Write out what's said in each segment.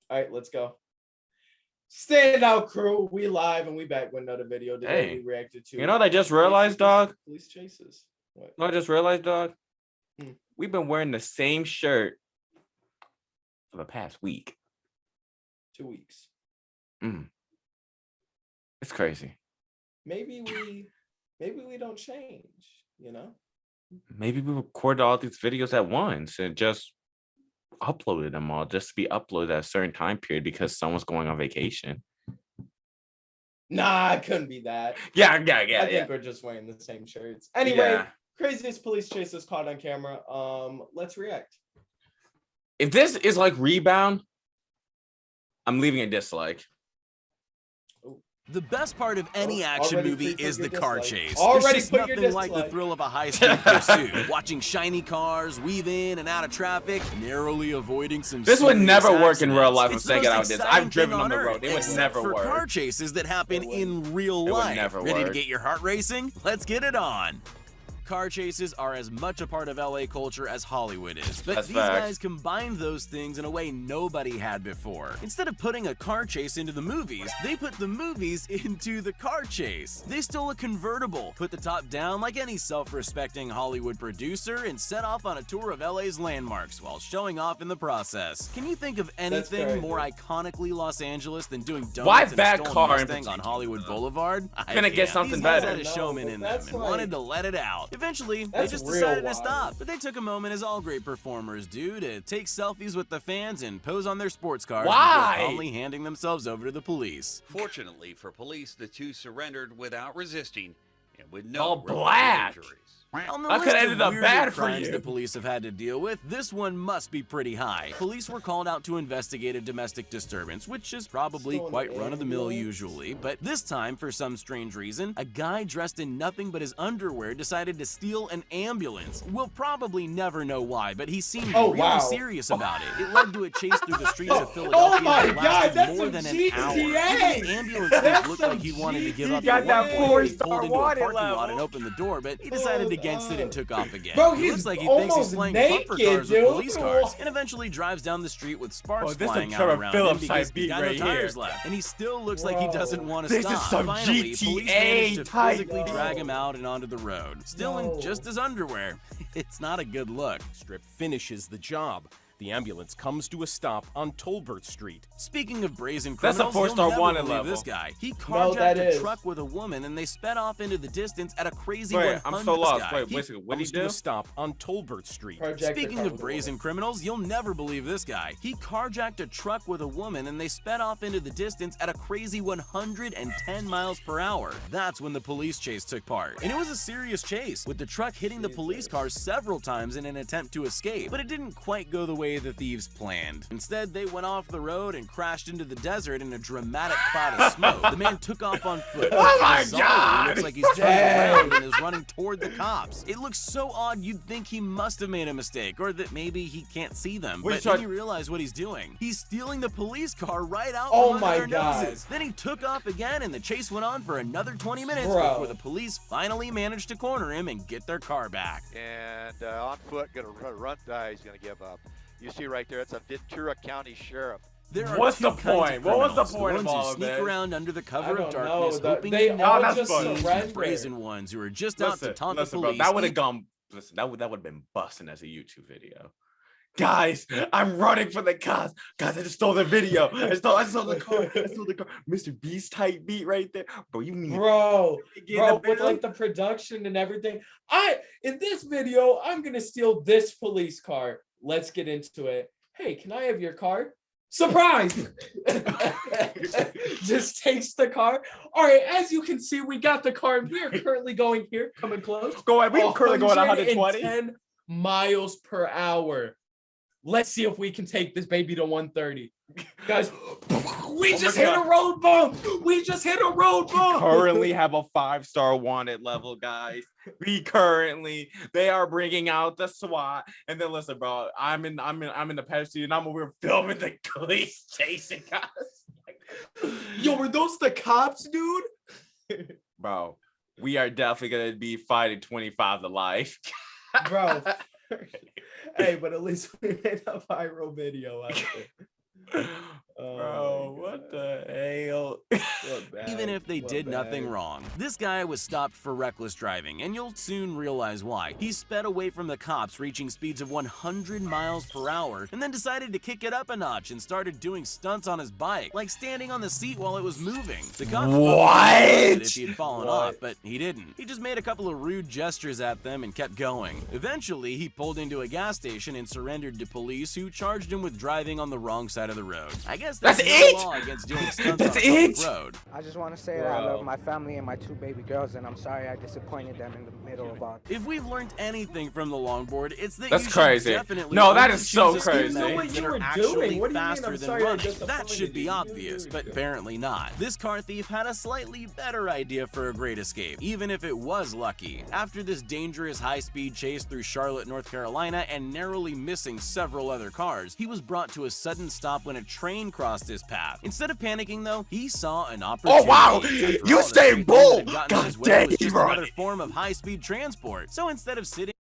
All right, let's go. Standout crew, we live and we back with another video today. We reacted to. You know what I just realized, dog? Police chases. What? No, I just realized, dog. We've been wearing the same shirt for the past week. 2 weeks. It's crazy. Maybe we don't change, you know? Maybe we recorded all these videos at once and just uploaded them all just to be uploaded at a certain time period because someone's going on vacation. Nah, it couldn't be that. Yeah. I think we're just wearing the same shirts. Anyway, craziest police chases caught on camera. Let's react. If this is like Rebound, I'm leaving a dislike. The best part of any action movie is the car chase. There's just nothing like the thrill of a high-speed pursuit. Watching shiny cars weave in and out of traffic, narrowly avoiding some. This would never work in real life. I'm It's saying the it out most this. exciting I've driven thing on the on road. It would Earth, never for work. car chases that happen in real life. Never Ready to work. get your heart racing? Let's get it on. Car chases are as much a part of LA culture as Hollywood is, but these guys combined those things in a way nobody had before. Instead of putting a car chase into the movies, they put the movies into the car chase. They stole a convertible, put the top down like any self-respecting Hollywood producer, and set off on a tour of LA's landmarks while showing off in the process. Can you think of anything more iconically Los Angeles than doing donuts in a stolen Mustang on Hollywood Boulevard? I'm gonna get something better. These guys had a showman in them and wanted to let it out. Eventually, they just decided to stop, but they took a moment, as all great performers do, to take selfies with the fans and pose on their sports cars before calmly handing themselves over to the police. Fortunately for police, the two surrendered without resisting and with no injuries. On the I list could ended of up weirder bad for crimes you. the police have had to deal with, this one must be pretty high. Police were called out to investigate a domestic disturbance, which is probably quite run-of-the-mill usually, but this time, for some strange reason, a guy dressed in nothing but his underwear decided to steal an ambulance. We'll probably never know why, but he seemed really serious about it. It led to a chase through the streets of Philadelphia that lasted more than an hour. Even the ambulance thief looked like he wanted to give up. He pulled into a parking lot and opened the door, but he decided to against it and took off again. Bro, It looks like he thinks he's playing bumper cars with police cars, and eventually drives down the street with sparks flying out around him because he's got no tires left. And he still looks like he doesn't want to stop. Finally, police managed to physically drag him out and onto the road, still in just his underwear. It's not a good look. Strip finishes the job. The ambulance comes to a stop on Tolbert Street. Speaking of brazen That's criminals, a four-star wanted level. level. This guy, he carjacked a truck with a woman, and they sped off into the distance at a crazy 100. I'm so lost. Wait, what did he do? A stop on Tolbert Street. Speaking of brazen criminals, you'll never believe this guy. He carjacked a truck with a woman, and they sped off into the distance at a crazy 110 miles per hour. That's when the police chase took part. And it was a serious chase, with the truck hitting the police cars several times in an attempt to escape. But it didn't quite go the way the thieves planned. Instead, they went off the road and crashed into the desert in a dramatic cloud of smoke. The man took off on foot. Oh my God! It looks like he's turning around and is running toward the cops. It looks so odd you'd think he must have made a mistake, or that maybe he can't see them. But then you realize what he's doing. He's stealing the police car right out from under their noses. Then he took off again, and the chase went on for another 20 minutes before the police finally managed to corner him and get their car back. And on foot, gonna run. He's gonna give up. You see right there, it's a Ventura County sheriff. What's the point? What was the point of all of this? Sneak around under the cover of darkness, hoping they all just surrender. Brazen ones who are just out to taunt the police. Bro, that would have gone. Listen, that would have been busting as a YouTube video. Guys, I'm running for the cops. Guys, I just stole the video. I stole the car. I stole the car. Mr. Beast type beat right there. Bro, you need with like the production and everything. In this video, I'm gonna steal this police car. Let's get into it. Hey, can I have your car? Surprise! Just takes the car. All right, as you can see, we got the car. We are currently going here, coming close. We're currently going 120. 10 miles per hour. Let's see if we can take this baby to 130. Guys, we just hit a road bump. We just hit a road bump. Currently have a 5-star wanted level, guys. They are bringing out the SWAT. And then listen, bro, I'm in the Pepsi and I'm over filming the police chasing us. Yo, were those the cops, dude? Bro, we are definitely gonna be fighting 25 to life. Bro. Hey, but at least we made a viral video out there. even if they did nothing wrong. This guy was stopped for reckless driving, and you'll soon realize why. He sped away from the cops, reaching speeds of 100 miles per hour, and then decided to kick it up a notch and started doing stunts on his bike, like standing on the seat while it was moving. The cops wondered if he had fallen off, but he didn't. He just made a couple of rude gestures at them and kept going. Eventually, he pulled into a gas station and surrendered to police, who charged him with driving on the wrong side of the road. I guess that's no law against doing stunts on a public road. I just want to say that I love my family and my 2 baby girls, and I'm sorry I disappointed them in the middle of all. If we've learned anything from the longboard, it's that That's you crazy. should definitely No, that is choose so escape crazy. methods What that you are were actually doing? What do you mean, faster I'm than sorry, I running. That disappointed should be you? obvious, but apparently not. This car thief had a slightly better idea for a great escape, even if it was lucky. After this dangerous high-speed chase through Charlotte, North Carolina, and narrowly missing several other cars, he was brought to a sudden stop when a train crossed his path. Instead of panicking, though, he saw an opportunity. Oh wow! After You all, the say train bull! that had gotten in his God way dang, was just bro. another form of high-speed transport. So instead of sitting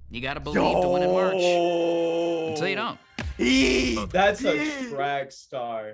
You gotta believe to win in March. Until you don't. That's a track star.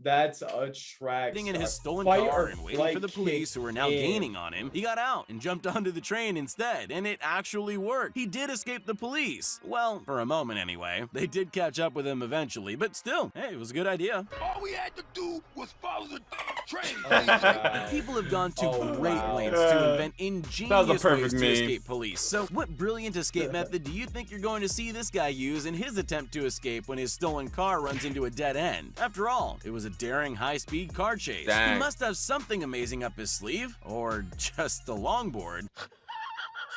That's a track in star. his stolen Fight car or and waiting for the flight police, who were now kicked in. gaining on him, he got out and jumped onto the train instead, and it actually worked. He did escape the police. Well, for a moment anyway. They did catch up with him eventually, but still, hey, it was a good idea. All we had to do was follow the train. People have gone to Oh, great wow. lengths to invent ingenious ways perfect to meme. escape police. So what brilliant escape method do you think you're going to see this guy use in his attempt to escape when his stolen car runs into a dead end? After all, it was a daring high-speed car chase. Dang. He must have something amazing up his sleeve, or just the longboard.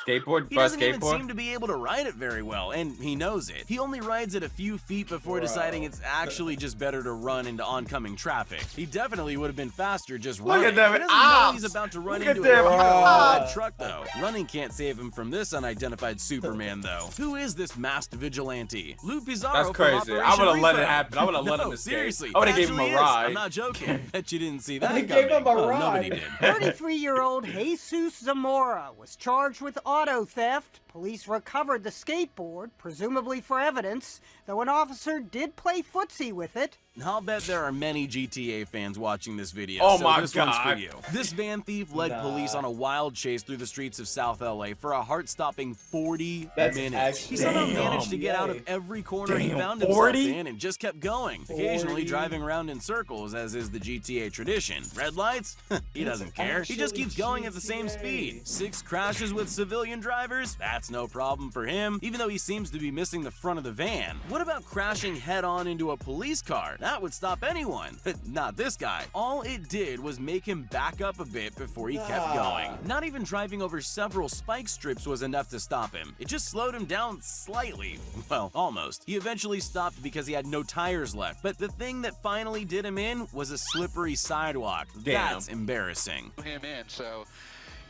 Skateboard, He bus doesn't even skateboard. seem to be able to ride it very well, and he knows it. He only rides it a few feet before deciding it's actually just better to run into oncoming traffic. He definitely would have been faster just Look running. at them He doesn't know ops. he's about to run Look at into them a ops. red truck, though. Running can't save him from this unidentified Superman, though. Who is this masked vigilante? Lou Pizarro. That's from crazy. I Operation would have let it Repo. happen. I would have let No, him escape. seriously. I would have gave him a actually is. ride. I'm not joking. Bet you didn't see that He coming. gave him a Nobody ride. did. 33-year-old Jesus Zamora was charged with auto theft. Police recovered the skateboard, presumably for evidence, though an officer did play footsie with it. I'll bet there are many GTA fans watching this video, Oh so my this one's for God. you. This van thief led police on a wild chase through the streets of South LA for a heart-stopping 40 That's minutes. He actually- somehow Damn. managed to get out of Yay. every corner he Damn, found himself 40? in and just kept going, occasionally 40. driving around in circles, as is the GTA tradition. Red lights? He doesn't care. He just actually keeps going at the same GTA. speed. 6 crashes with civilian drivers? That's no problem for him, even though he seems to be missing the front of the van. What about crashing head-on into a police car? That would stop anyone, but not this guy. All it did was make him back up a bit before he kept going. Not even driving over several spike strips was enough to stop him. It just slowed him down slightly. Well, almost. He eventually stopped because he had no tires left, but the thing that finally did him in was a slippery sidewalk. Damn. That's embarrassing. Him in, so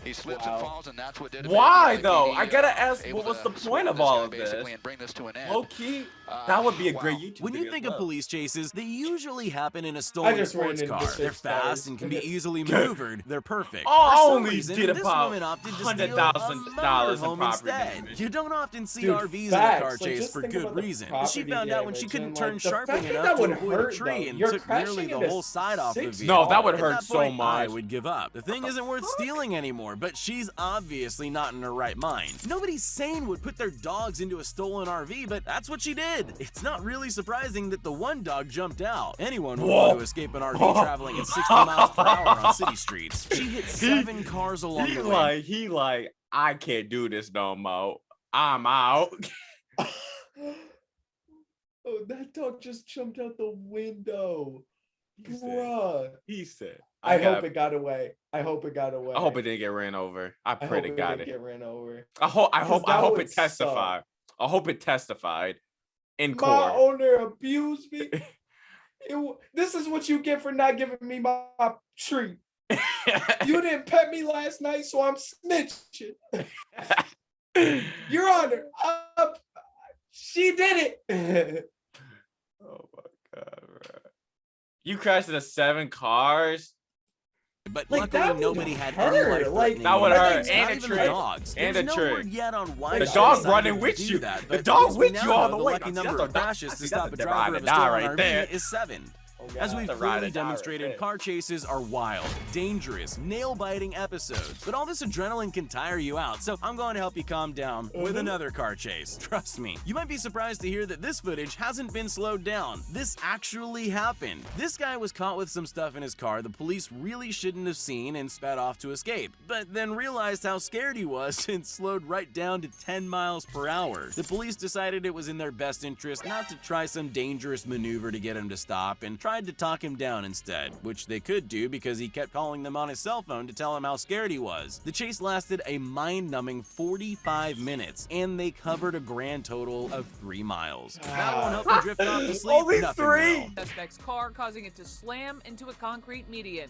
he slips and falls, and that's what did it. Why, Basically, though? he, I gotta ask, able what was to the point swim of this all guy, of this? basically, and bring this to an end. Low key, that would be a Wow. great YouTube When you video think as of well. police chases, they usually happen in a stolen just ran sports into car. 6 They're fast cars. and can be easily maneuvered. They're perfect. Oh, I For some only reason, did this about woman opted to steal a $100,000 in motorhome property instead. damage. You don't often see Dude, RVs in a facts. car Like, chase just for think good about the reason. But she property found out when she damage couldn't and, turn like, the sharply fact that enough that to would avoid a hurt, tree though. and You're took nearly crashing the into whole side off the 6 vehicle. No, that would At hurt so point, I much. would give up. The thing isn't worth stealing anymore, but she's obviously not in her right mind. Nobody sane would put their dogs into a stolen RV, but that's what she did. It's not really surprising that the one dog jumped out. Anyone would want to escape an RV traveling at 60 miles per hour on city streets. She hit 7 cars along the way. He like, I can't do this no more. I'm out. Oh, that dog just jumped out the window. He said- Bruh. He said, I hope it got away. I hope it got away. I hope it didn't get ran over. I I pray hope to it God didn't it. get ran over. I hope that would it testified. I hope it testified in My court. owner abused me. This is what you get for not giving me my treat. You didn't pet me last night, so I'm snitching. Your Honor, she did it. Oh my God, bro. You crashed into 7 cars? But Like, luckily, that would nobody had hurt. any life Like, that would hurt. Not And a even trick. the dogs. And There's a no trick. word yet on why The she dog decided running to with do you. That, The but dog at least we with now you all know the way. lucky Now, see, number that's of a- crashes see, to that's stop a a ride driver or of a die stolen right RV there. is 7. As we've The ride clearly or die demonstrated, repair. car chases are wild, dangerous, nail-biting episodes. But all this adrenaline can tire you out, so I'm going to help you calm down with another car chase. Trust me. You might be surprised to hear that this footage hasn't been slowed down. This actually happened. This guy was caught with some stuff in his car the police really shouldn't have seen and sped off to escape, but then realized how scared he was and slowed right down to 10 miles per hour. The police decided it was in their best interest not to try some dangerous maneuver to get him to stop and tried to talk him down instead, which they could do because he kept calling them on his cell phone to tell him how scared he was. The chase lasted a mind-numbing 45 minutes, and they covered a grand total of 3 miles. That won't help you drift off to sleep. Only Nothing 3? will. Suspect's car, causing it to slam into a concrete median.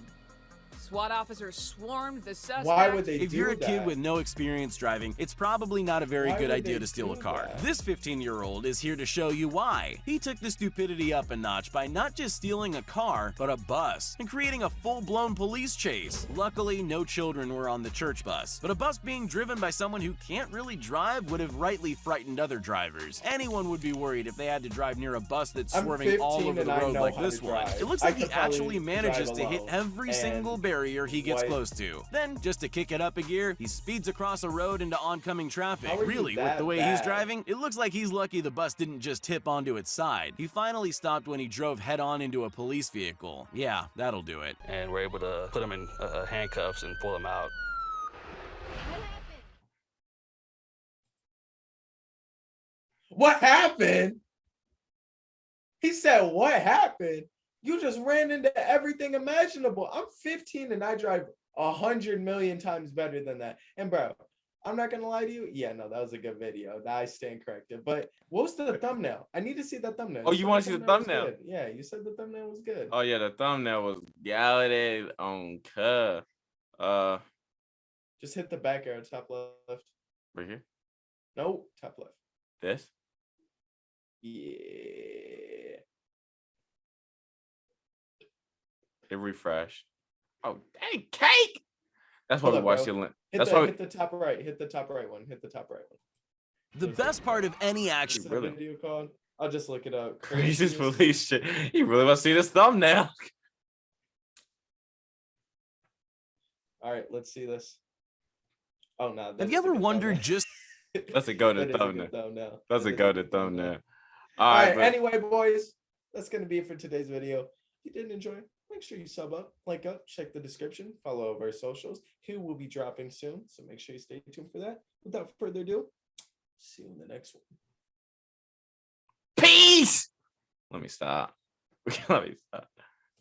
SWAT officers swarmed the suspect. Why would they If do you're a that? kid with no experience driving, it's probably not a very Why good would idea they to steal a do car. that? This 15-year-old is here to show you why. He took the stupidity up a notch by not just stealing a car, but a bus, and creating a full-blown police chase. Luckily, no children were on the church bus, but a bus being driven by someone who can't really drive would have rightly frightened other drivers. Anyone would be worried if they had to drive near a bus that's I'm swerving all 15 over the and I road know like how this to one. drive. It looks I like he could probably actually manages drive to hit alone. every single And barrier he gets what? close to. Then, just to kick it up a gear, he speeds across a road into oncoming traffic. How are you Really, with that the way he's bad? driving, it looks like he's lucky the bus didn't just tip onto its side. He finally stopped when he drove head-on into a police vehicle. Yeah, that'll do it. And we're able to put him in handcuffs and pull him out. What happened? He said, what happened? You just ran into everything imaginable. I'm 15 and I drive 100 million times better than that. And bro, I'm not gonna lie to you. Yeah, no, that was a good video. I stand corrected. But what was the thumbnail? I need to see that thumbnail. Oh, you want to see the thumbnail? Was good. Yeah, you said the thumbnail was good. Oh yeah, the thumbnail was gallited on cuh. Just hit the back arrow, top left. Right here. No, top left. This. Yeah. It refreshed. Oh, dang, cake! That's why Hold we up, watched bro. it. Hit That's the, why. hit the top right. Hit the top right one. Hit the top right one. The best part of any action. What's that video called? I'll just look it up. Craziest police shit. You really want to see this thumbnail? All right, let's see this. Oh no. Have you ever wondered just... That's a go-to thumbnail. That's a go-to thumbnail. All right. Anyway, boys, that's gonna be it for today's video. If you did enjoy, make sure you sub up, like up, check the description, follow over our socials. Who will be dropping soon, so make sure you stay tuned for that. Without further ado, see you in the next one. Peace. Let me stop. Let me stop.